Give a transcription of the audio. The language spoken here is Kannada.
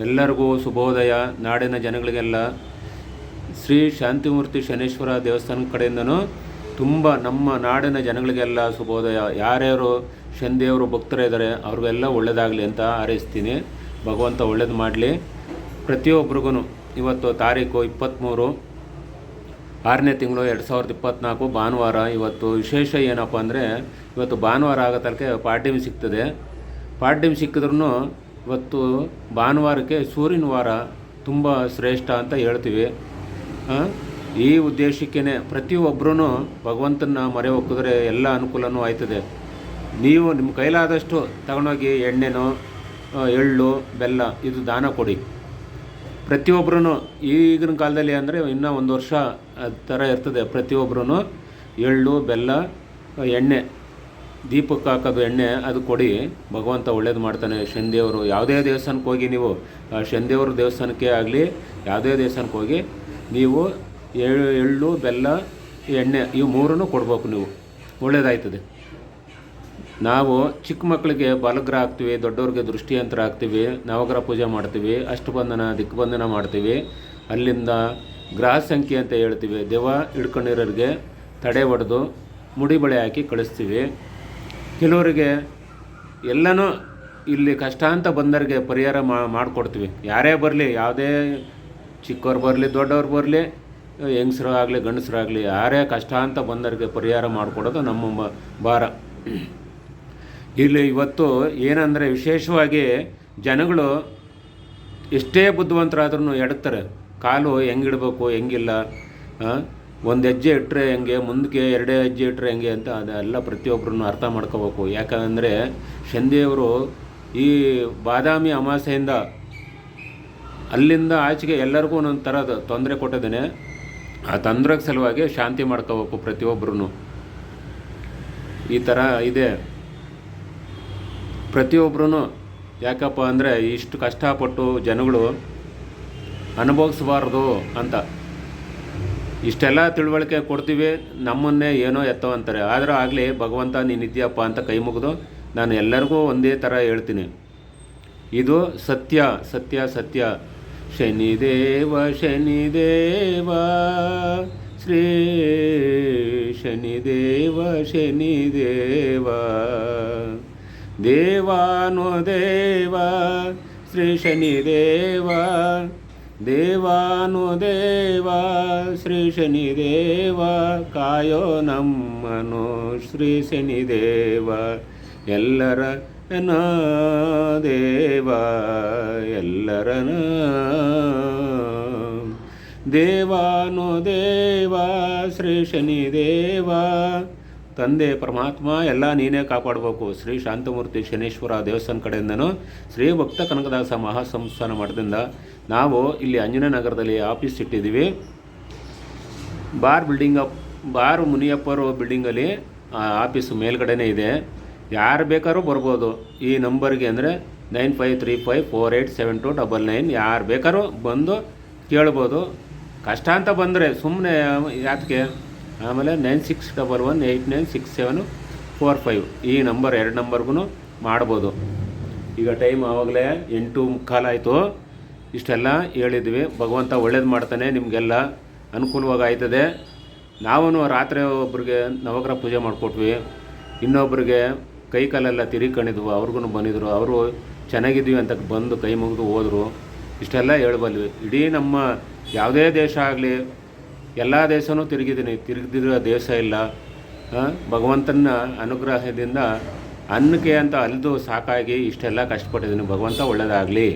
ಎಲ್ಲರಿಗೂ ಶುಭೋದಯ. ನಾಡಿನ ಜನಗಳಿಗೆಲ್ಲ ಶ್ರೀ ಶಾಂತಿಮೂರ್ತಿ ಶನೇಶ್ವರ ದೇವಸ್ಥಾನ ಕಡೆಯಿಂದನೂ ತುಂಬ ನಮ್ಮ ನಾಡಿನ ಜನಗಳಿಗೆಲ್ಲ ಶುಭೋದಯ. ಯಾರ್ಯಾರು ಶನಿದೇವರು ಭಕ್ತರಿದ್ದಾರೆ ಅವ್ರಿಗೆಲ್ಲ ಒಳ್ಳೆಯದಾಗಲಿ ಅಂತ ಹಾರೈಸ್ತೀನಿ. ಭಗವಂತ ಒಳ್ಳೇದು ಮಾಡಲಿ ಪ್ರತಿಯೊಬ್ರಿಗೂ. ಇವತ್ತು ತಾರೀಕು 23 6ನೇ ತಿಂಗಳು 2024 ಭಾನುವಾರ. ಇವತ್ತು ವಿಶೇಷ ಏನಪ್ಪ ಅಂದರೆ, ಇವತ್ತು ಭಾನುವಾರ ಆಗೋ ತನಕ ಪಾರ್ಟ್ ಟೈಮ್ ಸಿಗ್ತದೆ. ಪಾರ್ಟ್ ಟೈಮ್ ಸಿಕ್ಕಿದ್ರೂ ಇವತ್ತು ಭಾನುವಾರಕ್ಕೆ ಸೂರ್ಯನ ವಾರ ತುಂಬ ಶ್ರೇಷ್ಠ ಅಂತ ಹೇಳ್ತೀವಿ. ಈ ಉದ್ದೇಶಕ್ಕೇ ಪ್ರತಿಯೊಬ್ಬರೂ ಭಗವಂತನ ಮೊರೆ ಹೋಗಿದ್ರೆ ಎಲ್ಲ ಅನುಕೂಲವೂ ಆಯ್ತದೆ. ನೀವು ನಿಮ್ಮ ಕೈಲಾದಷ್ಟು ತಗೊಂಡೋಗಿ ಎಣ್ಣೆನೋ ಎಳ್ಳು ಬೆಲ್ಲ ಇದು ದಾನ ಕೊಡಿ. ಪ್ರತಿಯೊಬ್ಬರೂ ಈಗಿನ ಕಾಲದಲ್ಲಿ ಅಂದರೆ ಇನ್ನೂ 1 ವರ್ಷ ಥರ ಇರ್ತದೆ. ಪ್ರತಿಯೊಬ್ಬರೂ ಎಳ್ಳು ಬೆಲ್ಲ ಎಣ್ಣೆ ದೀಪಕ್ಕೆ ಹಾಕೋದು ಎಣ್ಣೆ ಅದು ಕೊಡಿ. ಭಗವಂತ ಒಳ್ಳೇದು ಮಾಡ್ತಾನೆ. ಶನಿದೇವರು ಯಾವುದೇ ದೇವಸ್ಥಾನಕ್ಕೆ ಹೋಗಿ ನೀವು ಶನಿದೇವ್ರ ದೇವಸ್ಥಾನಕ್ಕೆ ಆಗಲಿ ಯಾವುದೇ ದೇವಸ್ಥಾನಕ್ಕೆ ಹೋಗಿ ನೀವು ಎಳ್ಳು ಬೆಲ್ಲ ಎಣ್ಣೆ ಇವು 3 ಕೊಡ್ಬೇಕು. ನೀವು ಒಳ್ಳೇದಾಯ್ತದೆ. ನಾವು ಚಿಕ್ಕ ಮಕ್ಕಳಿಗೆ ಬಾಲಗ್ರಹ ಹಾಕ್ತೀವಿ, ದೊಡ್ಡವ್ರಿಗೆ ದೃಷ್ಟಿಯಂತ್ರ ಹಾಕ್ತೀವಿ, ನವಗ್ರಹ ಪೂಜೆ ಮಾಡ್ತೀವಿ, ಅಷ್ಟಬಂಧನ ದಿಕ್ಬಂಧನ ಮಾಡ್ತೀವಿ. ಅಲ್ಲಿಂದ ಗ್ರಹ ಸಂಖ್ಯೆ ಅಂತ ಹೇಳ್ತೀವಿ. ದೆವ್ವ ಹಿಡ್ಕೊಂಡಿರೋರಿಗೆ ತಡೆ ಹೊಡೆದು ಮುಡಿ ಬಳೆ ಹಾಕಿ ಕಳಿಸ್ತೀವಿ. ಕೆಲವರಿಗೆ ಎಲ್ಲನೂ ಇಲ್ಲಿ ಕಷ್ಟ ಅಂತ ಬಂದವರಿಗೆ ಪರಿಹಾರ ಮಾಡಿಕೊಡ್ತೀವಿ. ಯಾರೇ ಬರಲಿ, ಯಾವುದೇ ಚಿಕ್ಕವ್ರು ಬರಲಿ ದೊಡ್ಡವ್ರು ಬರಲಿ, ಹೆಂಗಸರು ಆಗಲಿ ಗಂಡಸರಾಗಲಿ, ಯಾರೇ ಕಷ್ಟ ಅಂತ ಬಂದವರಿಗೆ ಪರಿಹಾರ ಮಾಡಿಕೊಡೋದು ನಮ್ಮ ಭಾರ. ಇಲ್ಲಿ ಇವತ್ತು ಏನಂದರೆ ವಿಶೇಷವಾಗಿ ಜನಗಳು ಎಷ್ಟೇ ಬುದ್ಧಿವಂತರಾದ್ರೂ ಎಡತ್ತಾರೆ. ಕಾಲು ಹೆಂಗಿಡಬೇಕು ಹೆಂಗಿಲ್ಲ, ಒಂದು ಹೆಜ್ಜೆ ಇಟ್ಟರೆ ಹೆಂಗೆ, ಮುಂದಕ್ಕೆ 2 ಹೆಜ್ಜೆ ಇಟ್ಟರೆ ಹೆಂಗೆ ಅಂತ ಅದೆಲ್ಲ ಪ್ರತಿಯೊಬ್ಬರನ್ನು ಅರ್ಥ ಮಾಡ್ಕೋಬೇಕು. ಯಾಕಂದರೆ ಶನಿದೇವರು ಈ ಬಾದಾಮಿ ಅಮಾಸೆಯಿಂದ ಅಲ್ಲಿಂದ ಆಚೆಗೆ ಎಲ್ಲರಿಗೂ ಒಂದೊಂದು ಥರದ ತೊಂದರೆ ಕೊಟ್ಟಿದ್ದೇನೆ. ಆ ತೊಂದರೆಗೆ ಸಲುವಾಗಿ ಶಾಂತಿ ಮಾಡ್ಕೋಬೇಕು ಪ್ರತಿಯೊಬ್ಬರೂ. ಈ ಥರ ಇದೆ ಪ್ರತಿಯೊಬ್ಬರೂ. ಯಾಕಪ್ಪ ಅಂದರೆ ಇಷ್ಟು ಕಷ್ಟಪಟ್ಟು ಜನಗಳು ಅನುಭವಿಸಬಾರ್ದು ಅಂತ ಇಷ್ಟೆಲ್ಲ ತಿಳುವಳಿಕೆ ಕೊಡ್ತೀವಿ. ನಮ್ಮನ್ನೇ ಏನೋ ಎತ್ತೋ ಅಂತಾರೆ. ಆದರೂ ಆಗಲಿ ಭಗವಂತ ನೀನಿದ್ಯಪ್ಪ ಅಂತ ಕೈ ಮುಗಿದು ನಾನು ಎಲ್ಲರಿಗೂ ಒಂದೇ ಥರ ಹೇಳ್ತೀನಿ. ಇದು ಸತ್ಯ ಸತ್ಯ ಸತ್ಯ. ಶನಿದೇವ ಶನಿದೇವ ಶ್ರೀ ಶನಿದೇವ ಶನಿದೇವ ದೇವಾನು ದೇವ ಶ್ರೀ ಶನಿದೇವ ದೇವಾನು ದೇವ ಶ್ರೀ ಶನಿದೇವ ಕಾಯೋ ನಮ್ಮನು ಶ್ರೀ ಶನಿದೇವ ಎಲ್ಲರ ದೇವ ಎಲ್ಲರನ ದೇವಾನು ದೇವ ಶ್ರೀ ಶನಿದೇವ. ತಂದೆ ಪರಮಾತ್ಮ ಎಲ್ಲ ನೀನೇ ಕಾಪಾಡಬೇಕು. ಶ್ರೀ ಶಾಂತಮೂರ್ತಿ ಶನೇಶ್ವರ ದೇವಸ್ಥಾನ ಕಡೆಯಿಂದನೂ ಶ್ರೀ ಭಕ್ತ ಕನಕದಾಸ ಮಹಾಸಂಸ್ಥಾನ ಮಠದಿಂದ ನಾವು ಇಲ್ಲಿ ಅಂಜನಾ ನಗರದಲ್ಲಿ ಆಫೀಸ್ ಇಟ್ಟಿದ್ದೀವಿ. ಬಾರ್ ಮುನಿಯಪ್ಪರು ಬಿಲ್ಡಿಂಗಲ್ಲಿ ಆಫೀಸು ಮೇಲ್ಗಡೆನೇ ಇದೆ. ಯಾರು ಬೇಕಾದ್ರೂ ಬರ್ಬೋದು ಈ ನಂಬರ್ಗೆ, ಅಂದರೆ 9535487299. ಯಾರು ಬೇಕಾದ್ರೂ ಬಂದು ಕೇಳ್ಬೋದು. ಕಷ್ಟ ಅಂತ ಬಂದರೆ ಸುಮ್ಮನೆ ಯಾತಕ್ಕೆ. ಆಮೇಲೆ 9611896745 ಈ ನಂಬರ್ 2 ನಂಬರ್ಗೂ ಮಾಡ್ಬೋದು. ಈಗ ಟೈಮ್ ಆವಾಗಲೇ 8:15 ಆಯಿತು. ಇಷ್ಟೆಲ್ಲ ಹೇಳಿದ್ವಿ. ಭಗವಂತ ಒಳ್ಳೇದು ಮಾಡ್ತಾನೆ, ನಿಮಗೆಲ್ಲ ಅನುಕೂಲವಾಗಿ ಆಯ್ತದೆ. ನಾವೂ ರಾತ್ರಿ ಒಬ್ರಿಗೆ ನವಗ್ರಹ ಪೂಜೆ ಮಾಡಿಕೊಟ್ವಿ. ಇನ್ನೊಬ್ರಿಗೆ ಕೈ ಕಾಲೆಲ್ಲ ತಿರುಗಿಕೊಂಡಿದ್ವು, ಅವ್ರಿಗೂ ಬಂದಿದ್ರು. ಅವರು ಚೆನ್ನಾಗಿದ್ವಿ ಅಂತ ಬಂದು ಕೈ ಮುಗಿದು ಹೋದರು. ಇಷ್ಟೆಲ್ಲ ಹೇಳ್ಬಲ್ವಿ. ಇಡೀ ನಮ್ಮ ಯಾವುದೇ ದೇಶ ಆಗಲಿ ಎಲ್ಲ ದೇಶನೂ ತಿರುಗಿದಿರೋ ದೇಶ ಇಲ್ಲ. ಭಗವಂತನ ಅನುಗ್ರಹದಿಂದ ಅನ್ನಕ್ಕೆ ಅಂತ ಅಲ್ದು ಸಾಕಾಗಿ ಇಷ್ಟೆಲ್ಲ ಕಷ್ಟಪಟ್ಟಿದ್ದೀನಿ. ಭಗವಂತ ಒಳ್ಳೆಯದಾಗಲಿ.